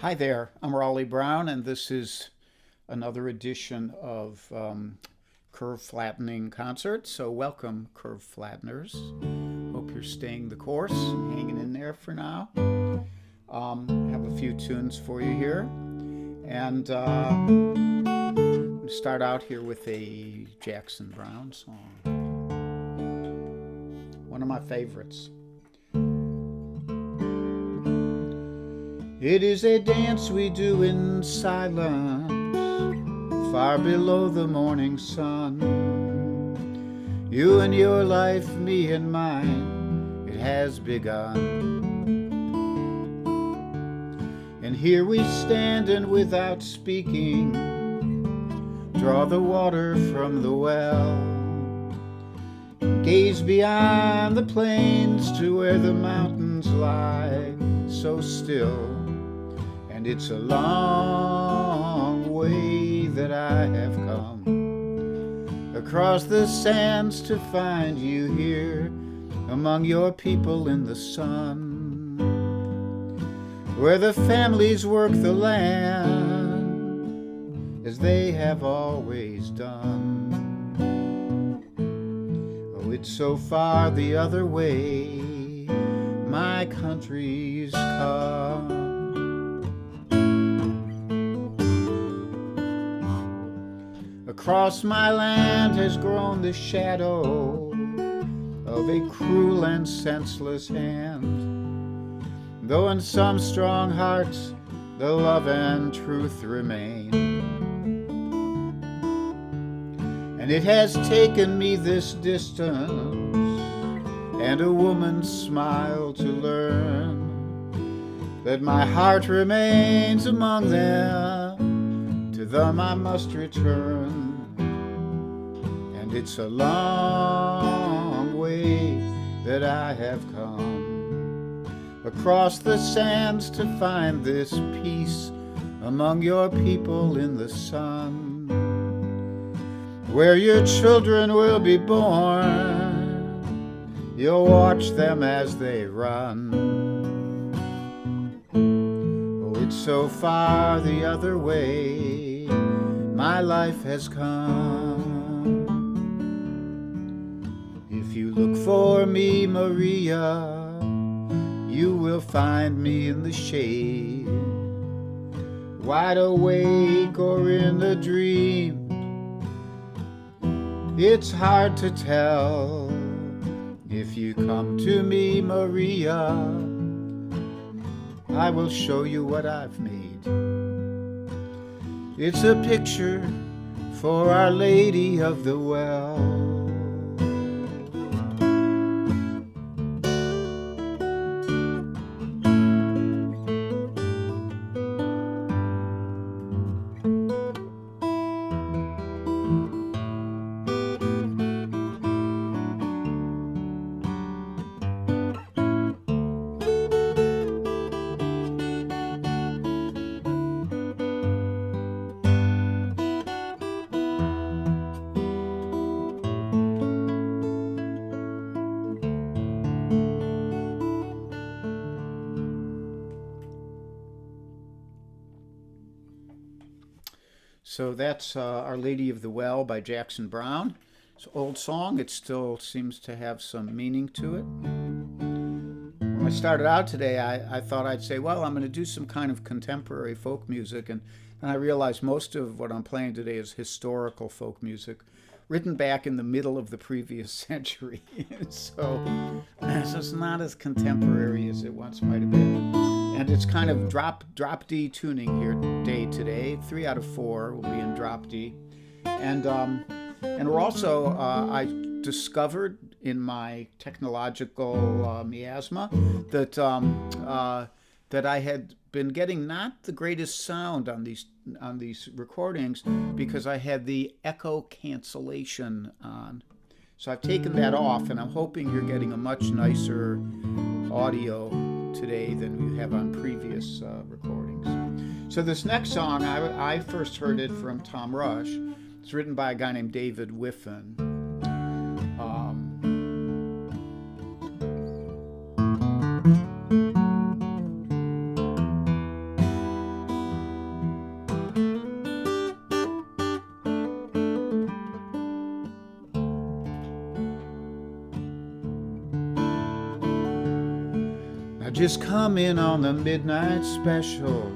Hi there, I'm Raleigh Brown, and this is another edition of Curve Flattening Concert. So, welcome, Curve Flatteners. Hope you're staying the course, hanging in there for now. Have a few tunes for you here, and start out here with a Jackson Browne song, one of my favorites. It is a dance we do in silence, far below the morning sun. You and your life, me and mine, it has begun. And here we stand and without speaking, draw the water from the well. Gaze beyond the plains to where the mountains lie so still. And it's a long way that I have come across the sands to find you here among your people in the sun, where the families work the land as they have always done. Oh, it's so far the other way my country's come. Across my land has grown the shadow of a cruel and senseless hand, though in some strong hearts the love and truth remain. And it has taken me this distance and a woman's smile to learn that my heart remains among them. To them I must return. And it's a long way that I have come across the sands to find this peace among your people in the sun, where your children will be born. You'll watch them as they run. Oh, it's so far the other way my life has come. If you look for me, Maria, you will find me in the shade, wide awake or in a dream. It's hard to tell. If you come to me, Maria, I will show you what I've made. It's a picture for Our Lady of the Well. So that's Our Lady of the Well by Jackson Browne. It's an old song. It still seems to have some meaning to it. When I started out today, I thought I'd say, well, I'm going to do some kind of contemporary folk music. And I realized most of what I'm playing today is historical folk music, written back in the middle of the previous century. So it's not as contemporary as it once might have been. And it's kind of drop D tuning here today. 3 out of 4 will be in drop D. And we're also, I discovered in my technological miasma that that I had been getting not the greatest sound on these recordings because I had the echo cancellation on. So I've taken that off, and I'm hoping you're getting a much nicer audio today than you have on previous recordings. So this next song, I first heard it from Tom Rush. It's written by a guy named David Whiffen. just come in on the midnight special.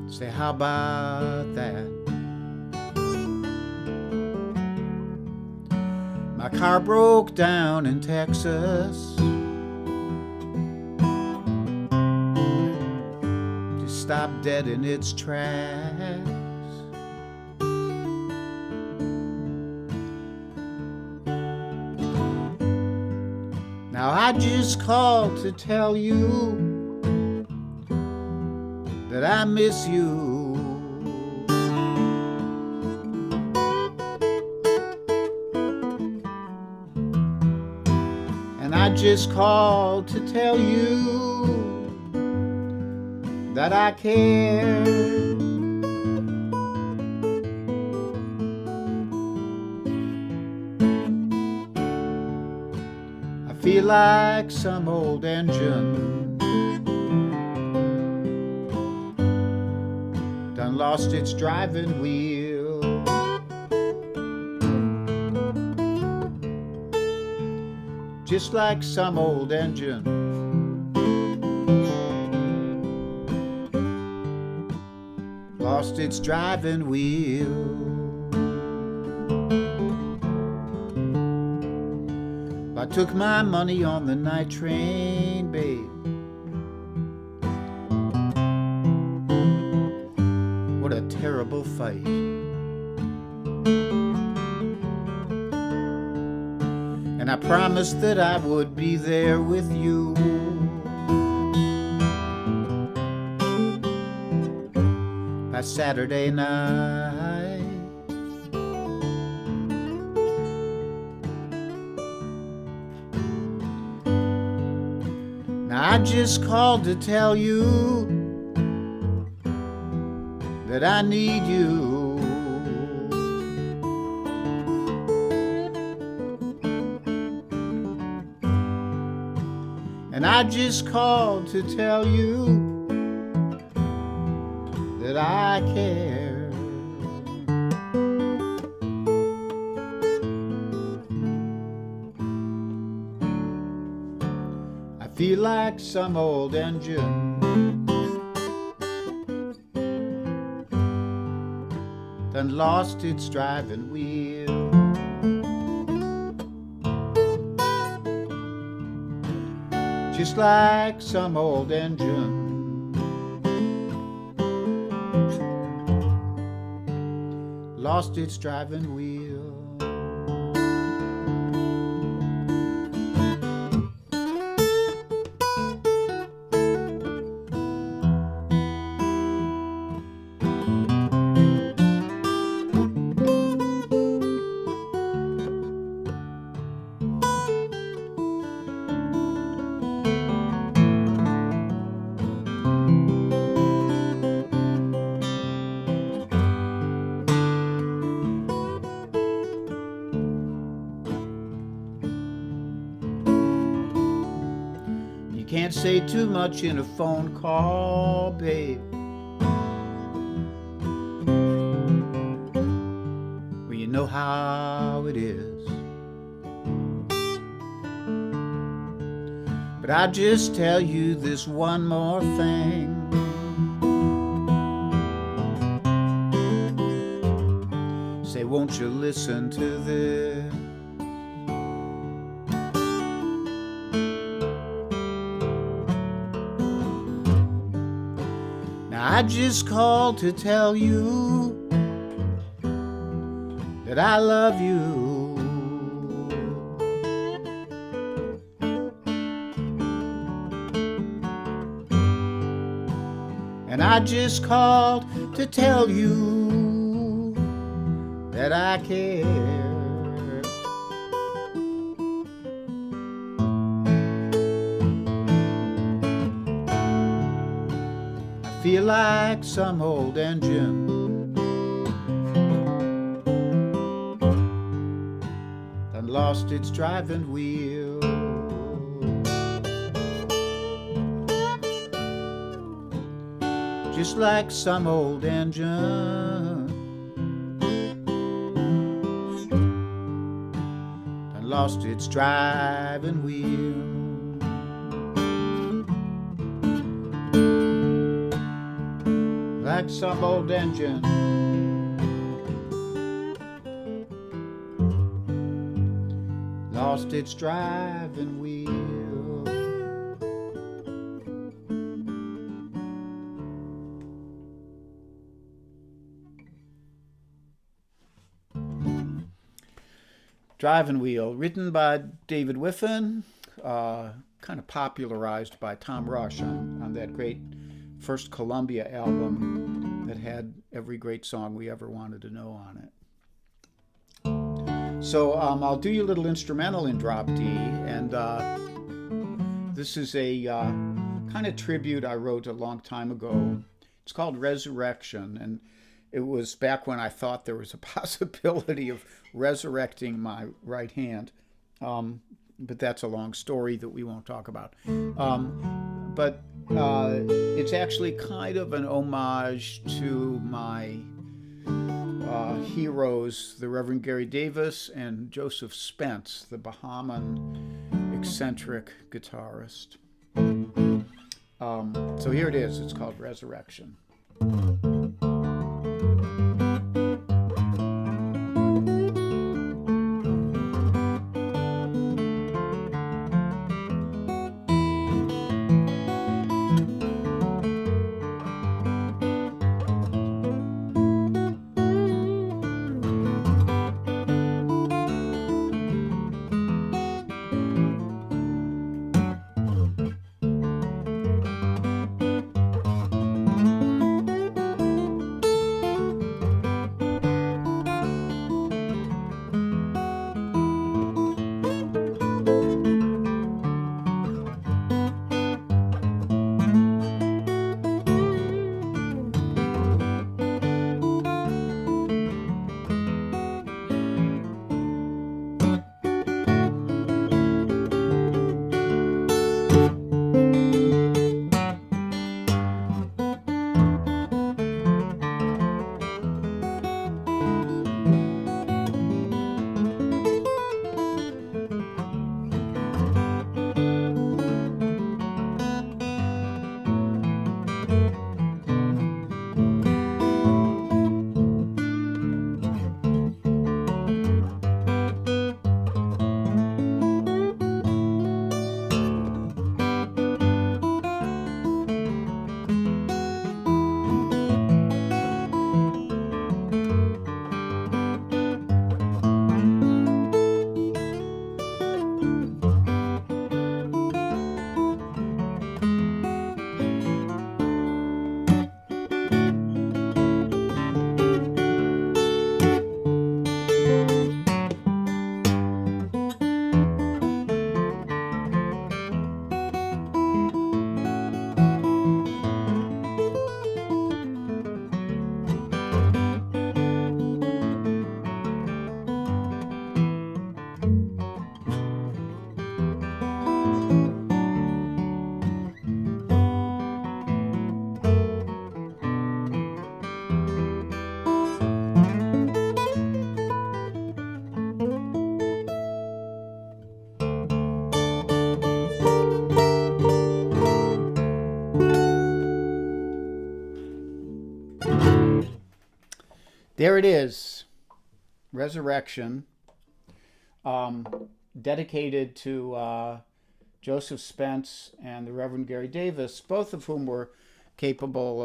Say, how about that? My car broke down in Texas. Just stopped dead in its tracks. Now I just called to tell you that I miss you. And I just called to tell you that I care. I feel like some old engine done lost its driving wheel. Just like some old engine lost its driving wheel. I took my money on the night train, babe. What a terrible fight. And I promised that I would be there with you. By Saturday night. Now I just called to tell you that I need you. And I just called to tell you that I care. I feel like some old engine done lost its driving wheel. Just like some old engine lost its driving wheel. You can't say too much in a phone call, babe. Well, you know how it is. But I just tell you this one more thing. Say, won't you listen to this? I just called to tell you that I love you. And I just called to tell you that I care. Feel like some old engine that lost its driving wheel. Just like some old engine that lost its driving wheel. Like some old engine, lost its driving wheel. Drivin' Wheel, written by David Whiffen, kind of popularized by Tom Rush on that great first Columbia album that had every great song we ever wanted to know on it. So I'll do you a little instrumental in drop D, and this is a kind of tribute I wrote a long time ago. It's called Resurrection, and it was back when I thought there was a possibility of resurrecting my right hand. But that's a long story that we won't talk about. But it's actually kind of an homage to my heroes, the Reverend Gary Davis and Joseph Spence, the Bahamian eccentric guitarist. So here it is. It's called Resurrection. There it is, Resurrection, dedicated to Joseph Spence and the Reverend Gary Davis, both of whom were capable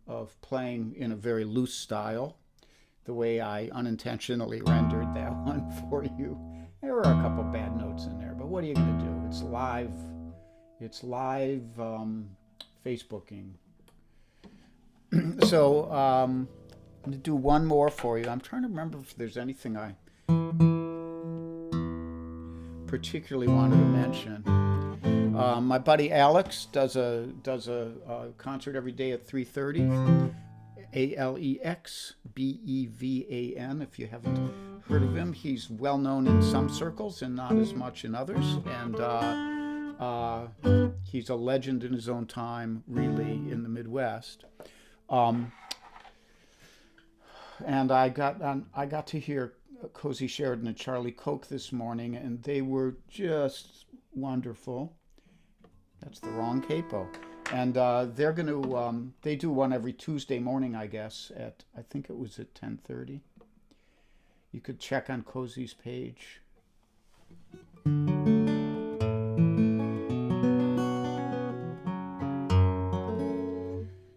of playing in a very loose style, the way I unintentionally rendered that one for you. There were a couple bad notes in there, but what are you going to do? It's live. It's live Facebooking. So I'm going to do one more for you. I'm trying to remember if there's anything I particularly wanted to mention. My buddy Alex does a concert every day at 3:30. ALEXBEVAN. If you haven't heard of him, he's well known in some circles and not as much in others. And he's a legend in his own time, really, in the Midwest. And I got to hear Cozy Sheridan and Charlie Koch this morning, and they were just wonderful. That's the wrong capo. And they're going to, they do one every Tuesday morning, I guess, I think it was at 10:30. You could check on Cozy's page.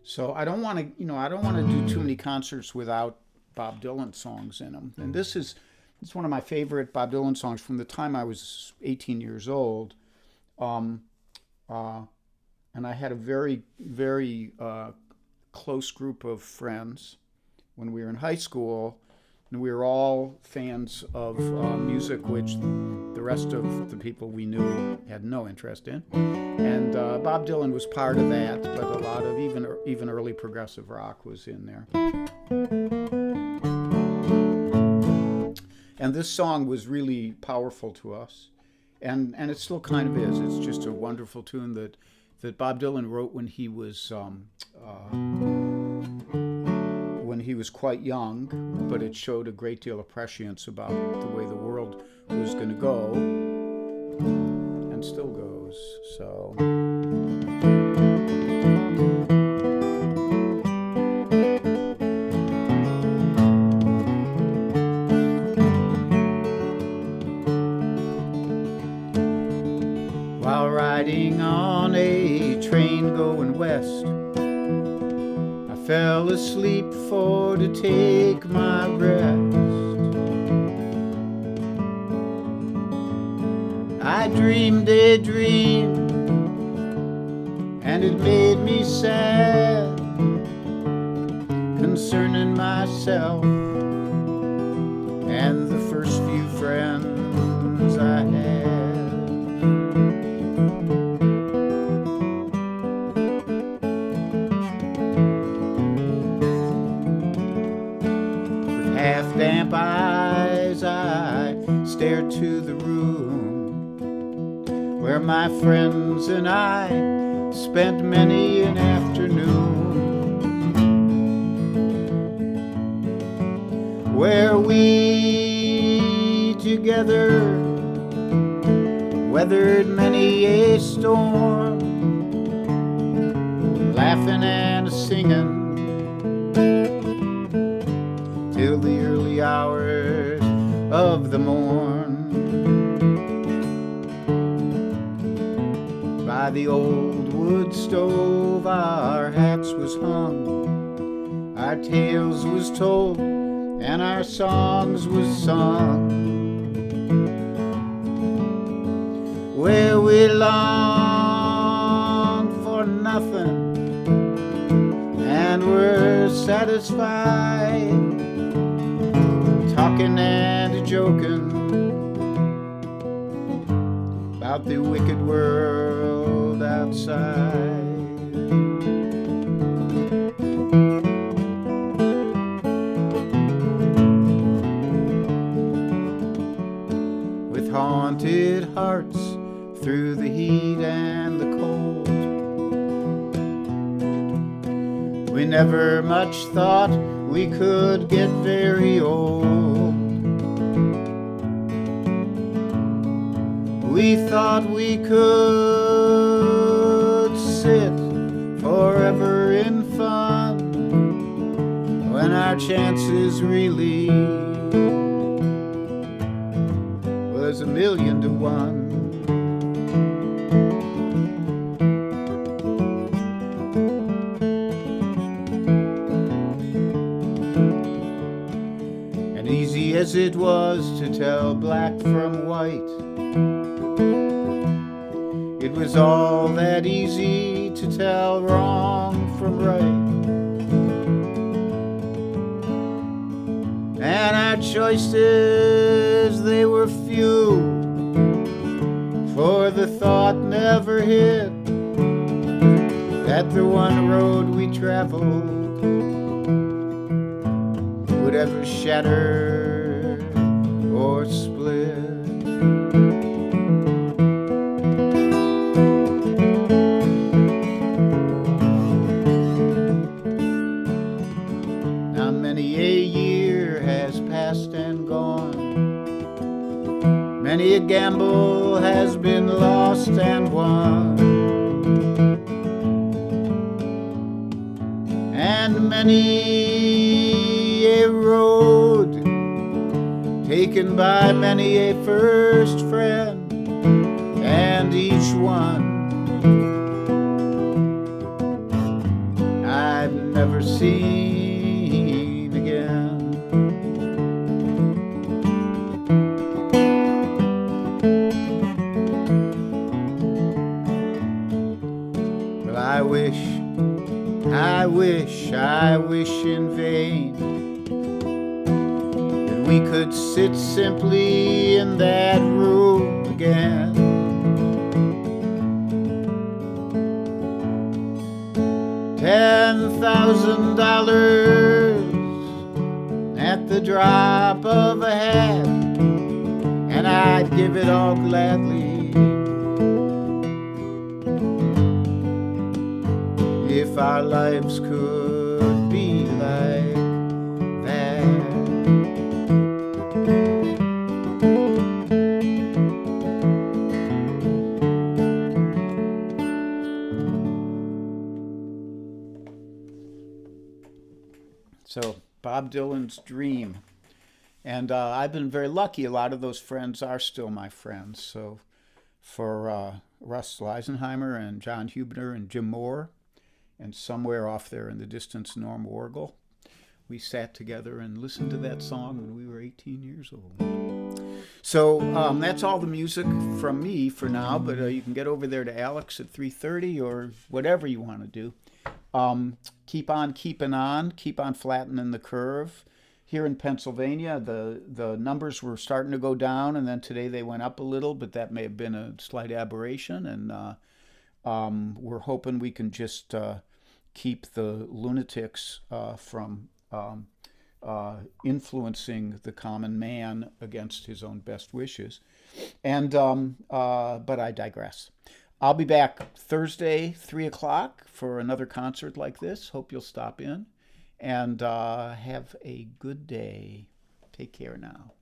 So I don't want to do too many concerts without Bob Dylan songs in them. And it's one of my favorite Bob Dylan songs from the time I was 18 years old. And I had a very, very close group of friends when we were in high school, and we were all fans of music which the rest of the people we knew had no interest in. And Bob Dylan was part of that, but a lot of even early progressive rock was in there. And this song was really powerful to us, and it still kind of is. It's just a wonderful tune that Bob Dylan wrote when he was quite young, but it showed a great deal of prescience about the way the world was going to go, and still goes. So. While riding on a train going west, I fell asleep for to take my rest. I dreamed a dream, and it made me sad, concerning myself and the first few friends I had. Half-damp eyes, I stared to the room where my friends and I spent many an afternoon, where we together weathered many a storm, laughing and singing till the early hours of the morn. By the old wood stove our hats was hung, our tales was told, and our songs was sung, where we longed for nothing and were satisfied, talking and joking about the wicked world outside. With haunted hearts through the heat and the cold, we never much thought we could get very old. We thought we could sit forever in fun, when our chances really was 1,000,000 to 1. And easy as it was to tell black from white, it was all that easy to tell wrong from right. And our choices, they were few, for the thought never hit that the one road we traveled would ever shatter or split. Now many a year has passed and gone, and one, and many a road taken by many a first friend, and each one I've never seen again. Well, I wish in vain that we could sit simply in that room again. $10,000 at the drop of a hat, and I'd give it all gladly if our lives could be like that. So, Bob Dylan's Dream. And I've been very lucky. A lot of those friends are still my friends. So, for Russ Leisenheimer and John Hubner and Jim Moore, and somewhere off there in the distance, Norm Wargle, we sat together and listened to that song when we were 18 years old. So that's all the music from me for now, but you can get over there to Alex at 3:30 or whatever you want to do. Keep on keeping on, keep on flattening the curve. Here in Pennsylvania, the numbers were starting to go down, and then today they went up a little, but that may have been a slight aberration, and we're hoping we can just keep the lunatics from influencing the common man against his own best wishes. And but I digress. I'll be back Thursday, 3 o'clock for another concert like this. Hope you'll stop in, and have a good day. Take care now.